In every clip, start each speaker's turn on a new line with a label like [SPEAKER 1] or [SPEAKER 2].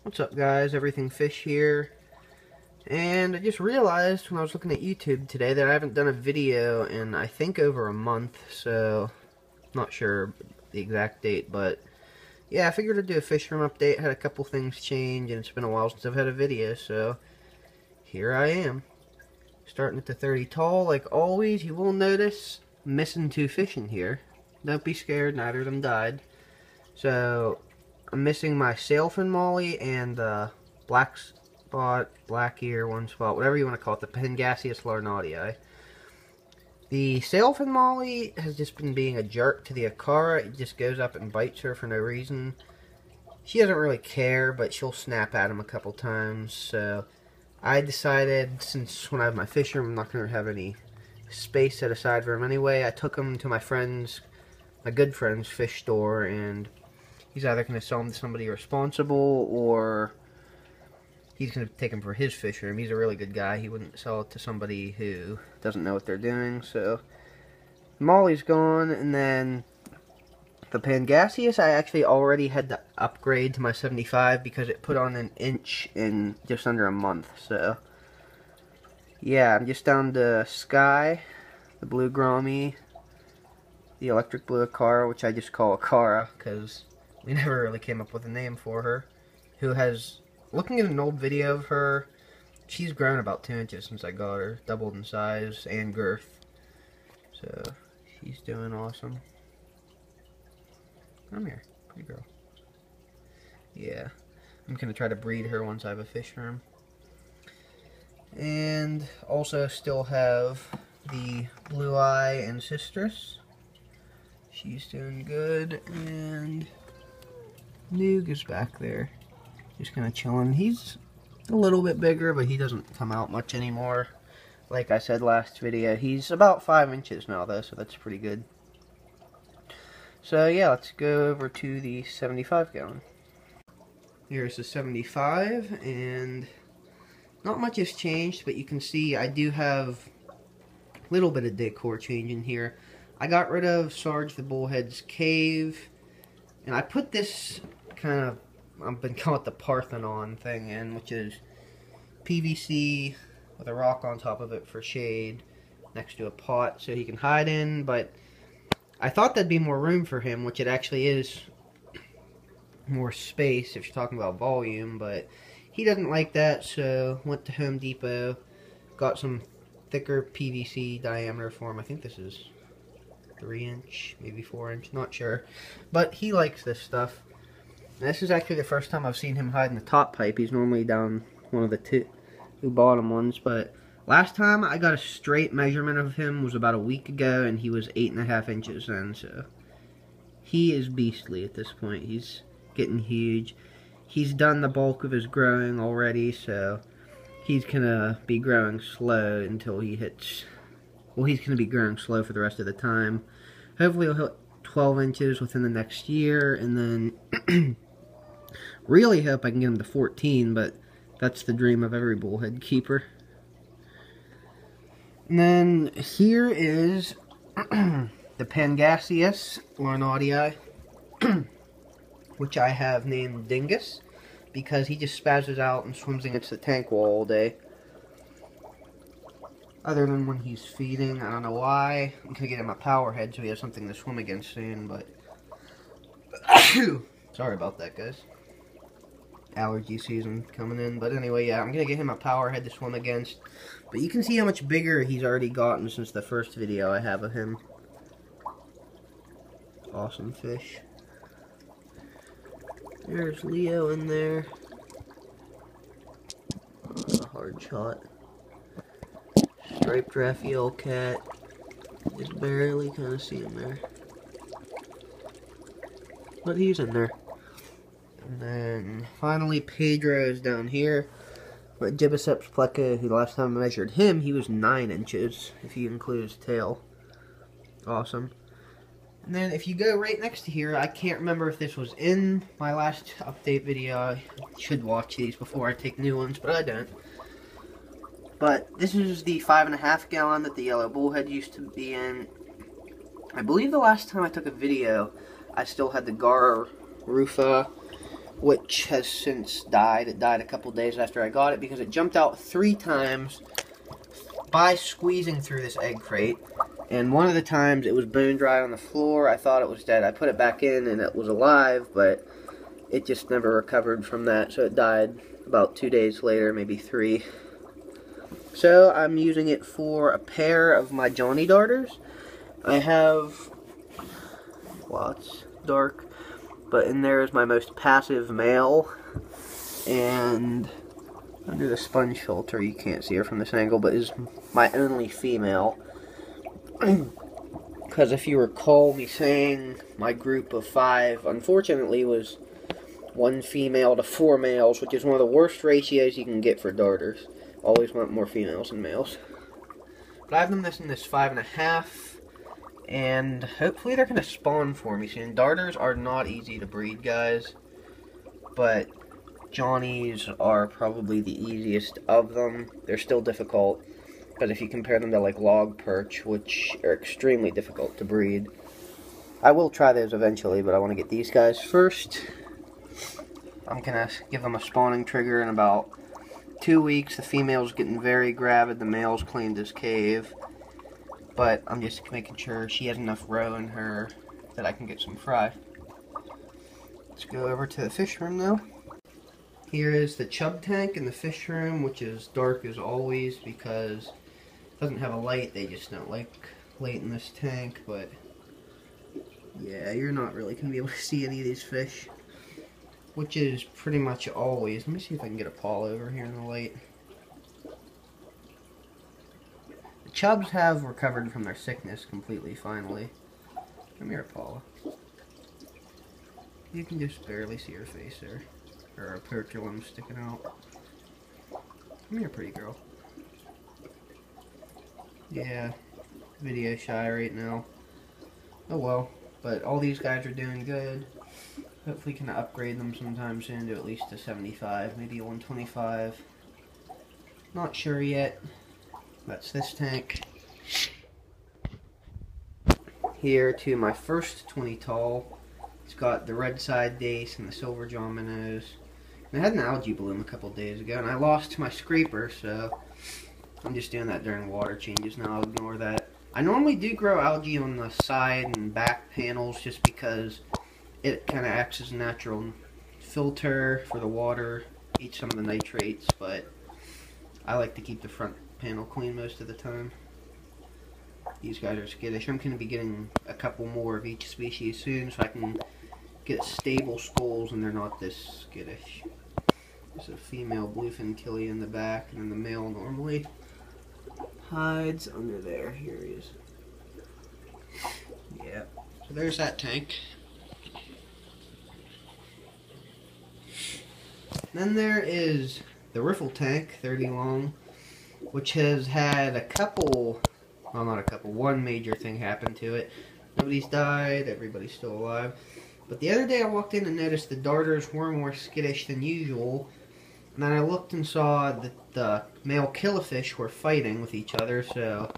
[SPEAKER 1] What's up, guys? Everything Fish here. And I just realized when I was looking at YouTube today that I haven't done a video in, I think, over a month, so not sure the exact date, but yeah, I figured I'd do a Fishroom update. Had a couple things change, and it's been a while since I've had a video, so here I am. Starting at the 30 tall, like always. You will notice I'm missing 2 fish in here. Don't be scared, neither of them died. So I'm missing my sailfin molly and black spot, black ear, one spot, whatever you want to call it, the Pangasius larnatii. The sailfin molly has just been being a jerk to the Akara. It just goes up and bites her for no reason. She doesn't really care, but she'll snap at him a couple times. So I decided, since when I have my fish room, I'm not going to have any space set aside for him anyway. I took him to my good friend's fish store, and he's either going to sell him to somebody responsible, or he's going to take him for his fish room. He's a really good guy. He wouldn't sell it to somebody who doesn't know what they're doing. So Molly's gone, and then the Pangasius, I actually already had to upgrade to my 75 because it put on an inch in just under a month. So yeah, I'm just down to Sky, the blue Grommy, the electric blue Akara, which I just call Akara because we never really came up with a name for her, who has, looking at an old video of her, she's grown about 2 inches since I got her, doubled in size and girth, so she's doing awesome. Come here, pretty girl. Yeah, I'm going to try to breed her once I have a fish room. And also still have the blue eye and Sistrus. She's doing good, and Noog is back there, just kind of chilling. He's a little bit bigger, but he doesn't come out much anymore. Like I said last video, he's about 5 inches now, though, so that's pretty good. So yeah, let's go over to the 75 gallon. Here's the 75, and not much has changed, but you can see I do have a little bit of decor change in here. I got rid of Sarge the Bullheads cave, and I put this kind of, I've been calling it the Parthenon thing in, which is PVC with a rock on top of it for shade next to a pot so he can hide in. But I thought there'd be more room for him, which it actually is more space if you're talking about volume, but he doesn't like that, so went to Home Depot, got some thicker PVC diameter for him. I think this is 3-inch, maybe 4-inch, not sure, but he likes this stuff. And this is actually the first time I've seen him hide in the top pipe. He's normally down one of the two bottom ones, but last time I got a straight measurement of him was about a week ago, and he was 8.5 inches then, so he is beastly at this point. He's getting huge. He's done the bulk of his growing already, so he's gonna be growing slow until he hits, well, he's gonna be growing slow for the rest of the time. Hopefully he'll hit 12 inches within the next year, and then really hope I can get him to 14, but that's the dream of every bullhead keeper. And then here is the Pangasius larnatii, which I have named Dingus because he just spazzes out and swims against the tank wall all day. Other than when he's feeding, I don't know why. I'm gonna get him a power head so he has something to swim against soon, but sorry about that, guys. Allergy season coming in, but anyway, yeah, I'm gonna get him a power head to swim against. But you can see how much bigger he's already gotten since the first video I have of him. Awesome fish. There's Leo in there. Hard shot. Striped Raphael cat. Just barely kind of see him there, but he's in there. And then finally Pedro is down here. But Gibiceps pleca, who last time I measured him, he was 9 inches if you include his tail. Awesome. And then if you go right next to here, I can't remember if this was in my last update video. I should watch these before I take new ones, but I don't. But this is the 5.5 gallon that the yellow bullhead used to be in. I believe the last time I took a video, I still had the Gar Rufa which has since died. It died a couple days after I got it because it jumped out 3 times by squeezing through this egg crate. And one of the times it was bone dry on the floor. I thought it was dead. I put it back in and it was alive, but it just never recovered from that. So it died about 2 days later, maybe 3. So I'm using it for a pair of my Johnny darters. I have, well, it's dark, but in there is my most passive male. And under the sponge filter, you can't see her from this angle, but is my only female. Because if you recall me saying my group of 5, unfortunately, was 1 female to 4 males, which is one of the worst ratios you can get for darters. Always want more females than males. But I have them in this 5.5, and hopefully they're going to spawn for me soon. Darters are not easy to breed, guys, but Johnnies are probably the easiest of them. They're still difficult, but if you compare them to like log perch, which are extremely difficult to breed, I will try those eventually, but I want to get these guys first. I'm going to give them a spawning trigger in about 2 weeks. The female's getting very gravid, the male's cleaned his cave, but I'm just making sure she has enough roe in her that I can get some fry. Let's go over to the fish room now. Here is the chub tank in the fish room, which is dark as always because it doesn't have a light. They just don't like light in this tank, but yeah, you're not really going to be able to see any of these fish, which is pretty much always. Let me see if I can get a paw over here in the light. The chubs have recovered from their sickness completely, finally. Come here, Paula. You can just barely see her face there. Or a perculum sticking out. Come here, pretty girl. Yeah, video shy right now. Oh well, but all these guys are doing good. Hopefully can upgrade them sometime soon to at least a 75, maybe a 125. Not sure yet. That's this tank. Here to my first 20 tall. It's got the red side dace and the silver dominoes. I had an algae bloom a couple days ago, and I lost my scraper, so I'm just doing that during water changes now. I'll ignore that. I normally do grow algae on the side and back panels just because it kind of acts as a natural filter for the water, eats some of the nitrates, but I like to keep the front panel clean most of the time. These guys are skittish. I'm going to be getting a couple more of each species soon so I can get stable skulls and they're not this skittish. There's a female bluefin killie in the back, and then the male normally hides under there. Here he is. Yeah. So there's that tank. Then there is the riffle tank, 30 long, which has had a couple, well not a couple, one major thing happen to it. Nobody's died, everybody's still alive. But the other day I walked in and noticed the darters were more skittish than usual. And then I looked and saw that the male killifish were fighting with each other, so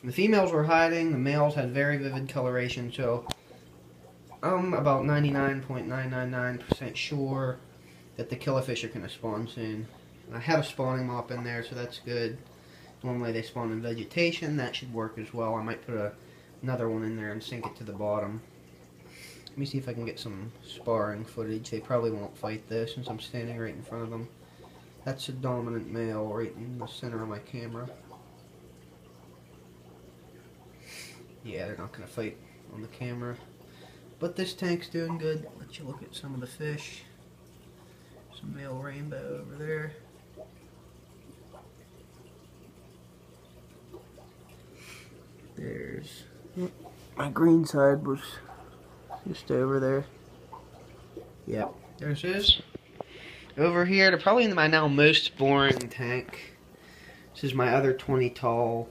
[SPEAKER 1] the females were hiding, the males had very vivid coloration, so I'm about 99.999% sure that the killifish are going to spawn soon. And I have a spawning mop in there, so that's good. Normally they spawn in vegetation, that should work as well. I might put another one in there and sink it to the bottom. Let me see if I can get some sparring footage. They probably won't fight this since I'm standing right in front of them. That's a dominant male right in the center of my camera. Yeah, they're not going to fight on the camera. But this tank's doing good. Let you look at some of the fish. Some male rainbow over there. There's... my green side was just over there. Yep, there's his. Over here to probably my now most boring tank. This is my other 20 tall.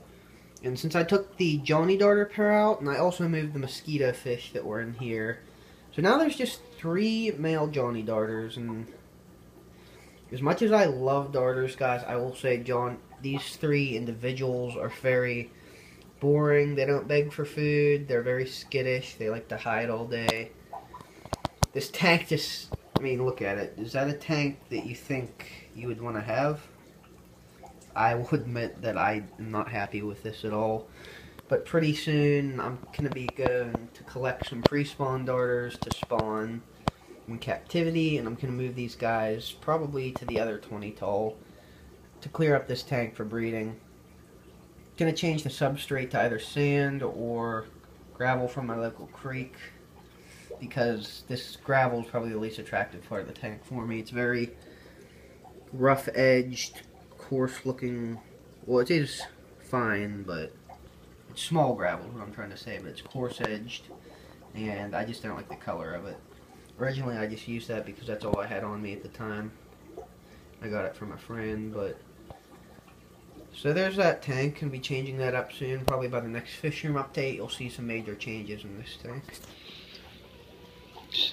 [SPEAKER 1] And since I took the Johnny darter pair out, and I also moved the mosquito fish that were in here, so now there's just 3 male Johnny darters. And as much as I love darters, guys, I will say these 3 individuals are very boring. They don't beg for food. They're very skittish. They like to hide all day. This tank just I mean, look at it. Is that a tank that you think you would want to have? I will admit that I am not happy with this at all. But pretty soon, I'm going to be going to collect some pre-spawn darters to spawn in captivity, and I'm going to move these guys probably to the other 20 tall to clear up this tank for breeding. Going to change the substrate to either sand or gravel from my local creek, because this gravel is probably the least attractive part of the tank for me. It's very rough-edged, coarse-looking. Well, it is fine, but it's small gravel is what I'm trying to say, but it's coarse-edged, and I just don't like the color of it. Originally, I just used that because that's all I had on me at the time. I got it from a friend, but... So there's that tank. Gonna be changing that up soon. Probably by the next Fishroom update, you'll see some major changes in this tank.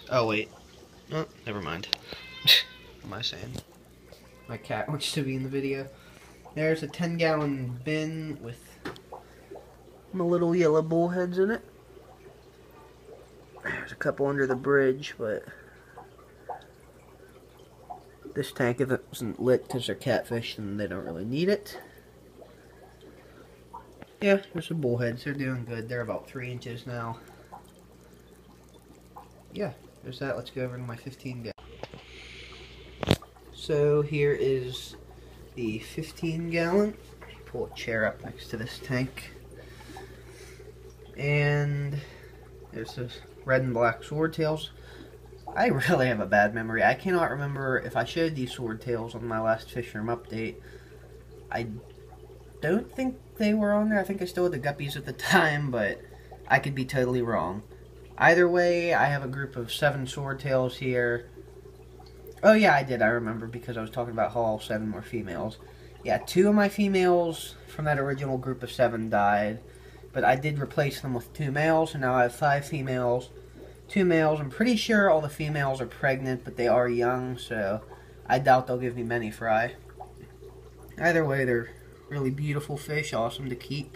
[SPEAKER 1] Oh, wait. Oh, never mind. What am I saying? My cat wants to be in the video. There's a 10-gallon bin with my little yellow bullheads in it. There's a couple under the bridge, but this tank, if it wasn't lit because they're catfish, then they don't really need it. Yeah, there's some bullheads. They're doing good. They're about 3 inches now. Yeah, there's that. Let's go over to my 15-gallon. So here is the 15-gallon. Pull a chair up next to this tank. And there's this red and black swordtails. I really have a bad memory. I cannot remember if I showed these swordtails on my last Fishroom update. I don't think they were on there. I think I still had the guppies at the time, but I could be totally wrong. Either way, I have a group of 7 swordtails here. Oh yeah, I did. I remember because I was talking about how all 7 were females. Yeah, 2 of my females from that original group of 7 died, but I did replace them with 2 males, and now I have 5 females, 2 males. I'm pretty sure all the females are pregnant, but they are young, so I doubt they'll give me many fry. Either way, they're really beautiful fish, awesome to keep.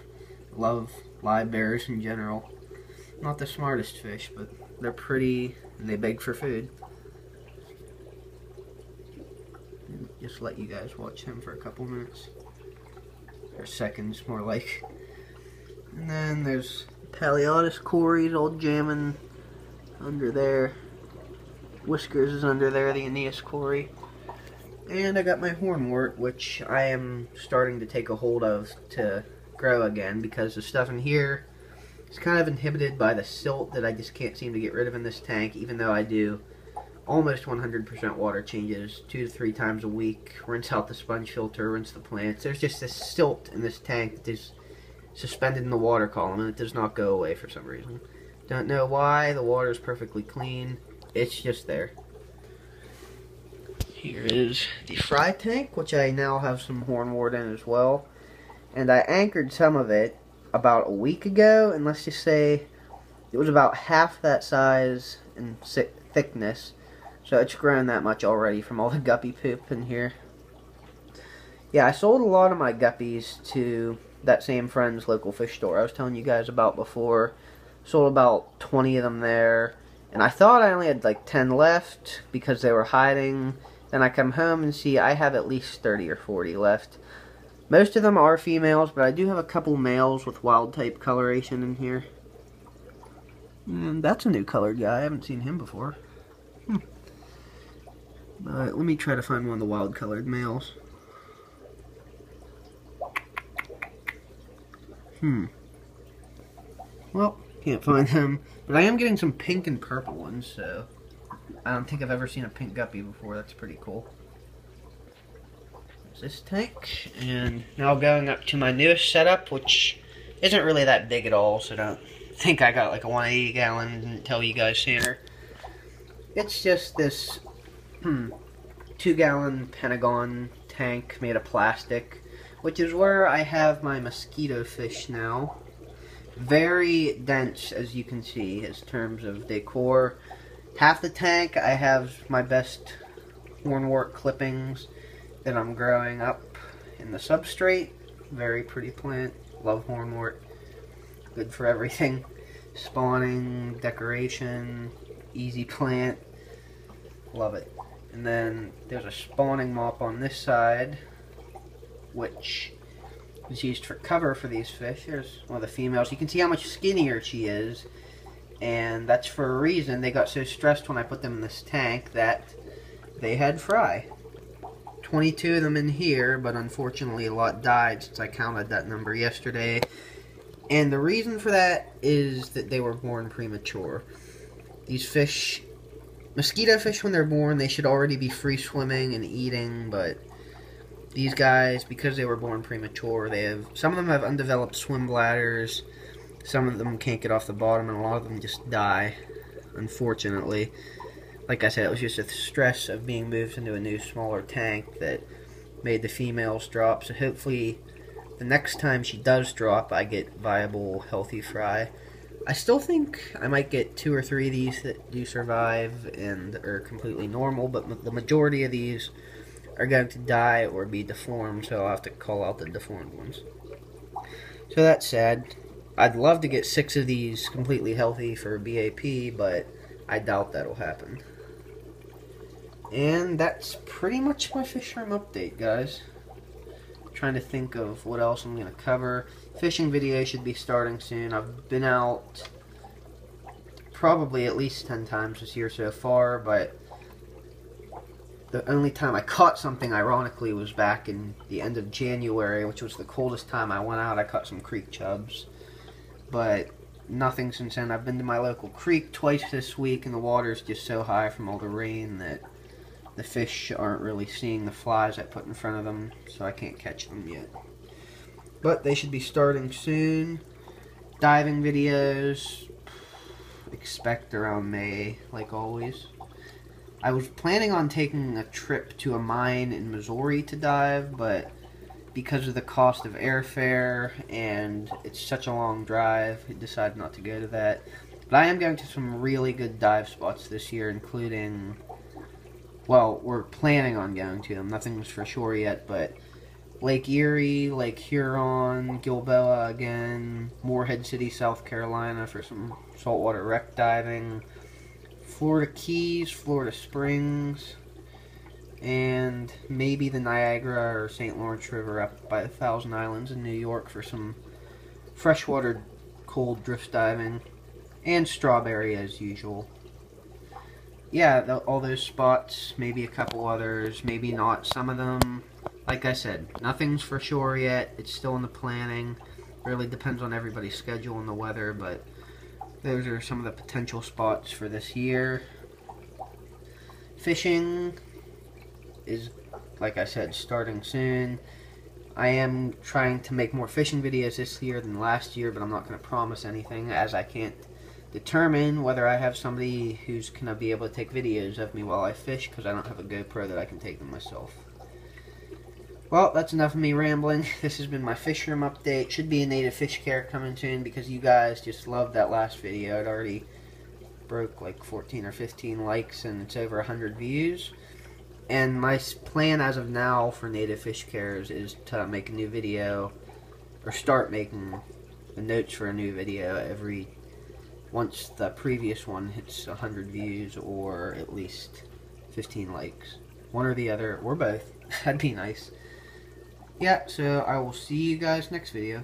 [SPEAKER 1] Love live bears in general. Not the smartest fish, but they're pretty and they beg for food. Just let you guys watch him for a couple minutes. Or seconds, more like. And then there's Paleotis Cories all jamming under there. Whiskers is under there, the Aeneas Cory. And I got my hornwort, which I am starting to take a hold of to grow again, because the stuff in here is kind of inhibited by the silt that I just can't seem to get rid of in this tank, even though I do almost 100% water changes 2 to 3 times a week. Rinse out the sponge filter, rinse the plants. There's just this silt in this tank that is suspended in the water column, and it does not go away for some reason. Don't know why. The water is perfectly clean. It's just there. Here is the fry tank, which I now have some hornwort in as well. And I anchored some of it about a week ago, and let's just say it was about half that size and thickness. So it's grown that much already from all the guppy poop in here. Yeah, I sold a lot of my guppies to that same friend's local fish store I was telling you guys about before. Sold about 20 of them there. And I thought I only had like 10 left because they were hiding. Then I come home and see I have at least 30 or 40 left. Most of them are females, but I do have a couple males with wild type coloration in here. And that's a new colored guy. I haven't seen him before. But let me try to find one of the wild colored males. Well, can't find them. But I am getting some pink and purple ones, so I don't think I've ever seen a pink guppy before. That's pretty cool. There's this tank. And now going up to my newest setup, which isn't really that big at all, so don't think I got like a 180 gallon and didn't tell you guys sooner. It's just this 2-gallon Pentagon tank made of plastic, which is where I have my mosquito fish now. Very dense, as you can see, in terms of decor. Half the tank I have my best hornwort clippings that I'm growing up in the substrate. Very pretty plant. Love hornwort. Good for everything. Spawning, decoration, easy plant. Love it. And then there's a spawning mop on this side, which is used for cover for these fish. There's one of the females. You can see how much skinnier she is, and that's for a reason. They got so stressed when I put them in this tank that they had fry. 22 of them in here, but unfortunately a lot died since I counted that number yesterday. And the reason for that is that they were born premature. These fish, mosquito fish, when they're born, they should already be free swimming and eating, but these guys, because they were born premature, some of them have undeveloped swim bladders, some of them can't get off the bottom, and a lot of them just die, unfortunately. Like I said, it was just the stress of being moved into a new, smaller tank that made the females drop, so hopefully the next time she does drop, I get viable, healthy fry. I still think I might get 2 or 3 of these that do survive and are completely normal, but the majority of these are going to die or be deformed, so I'll have to call out the deformed ones. So that's sad. I'd love to get 6 of these completely healthy for BAP, but I doubt that'll happen. And that's pretty much my Fishroom update, guys. Trying to think of what else I'm going to cover. Fishing video should be starting soon. I've been out probably at least 10 times this year so far, but the only time I caught something, ironically, was back in the end of January, which was the coldest time I went out. I caught some creek chubs, but nothing since then. I've been to my local creek twice this week, and the water's just so high from all the rain that the fish aren't really seeing the flies I put in front of them, so I can't catch them yet. But they should be starting soon. Diving videos, expect around May, like always. I was planning on taking a trip to a mine in Missouri to dive, but because of the cost of airfare and it's such a long drive, I decided not to go to that. But I am going to some really good dive spots this year, including, well, we're planning on going to them. Nothing's for sure yet, but Lake Erie, Lake Huron, Gilboa again, Morehead City, South Carolina for some saltwater wreck diving, Florida Keys, Florida Springs, and maybe the Niagara or St. Lawrence River up by the Thousand Islands in New York for some freshwater cold drift diving, and Strawberry as usual. Yeah, all those spots, maybe a couple others, maybe not some of them. Like I said, nothing's for sure yet. It's still in the planning. Really depends on everybody's schedule and the weather, but those are some of the potential spots for this year. Fishing is, like I said, starting soon. I am trying to make more fishing videos this year than last year, but I'm not going to promise anything, as I can't determine whether I have somebody who's going to be able to take videos of me while I fish, because I don't have a GoPro that I can take them myself. Well, that's enough of me rambling. This has been my Fishroom update. Should be a native fish care coming soon, because you guys just loved that last video. It already broke like 14 or 15 likes, and it's over 100 views. And my plan as of now for native fish cares is to make a new video, or start making the notes for a new video once the previous one hits 100 views or at least 15 likes. One or the other, or both. That'd be nice. Yeah, so I will see you guys next video.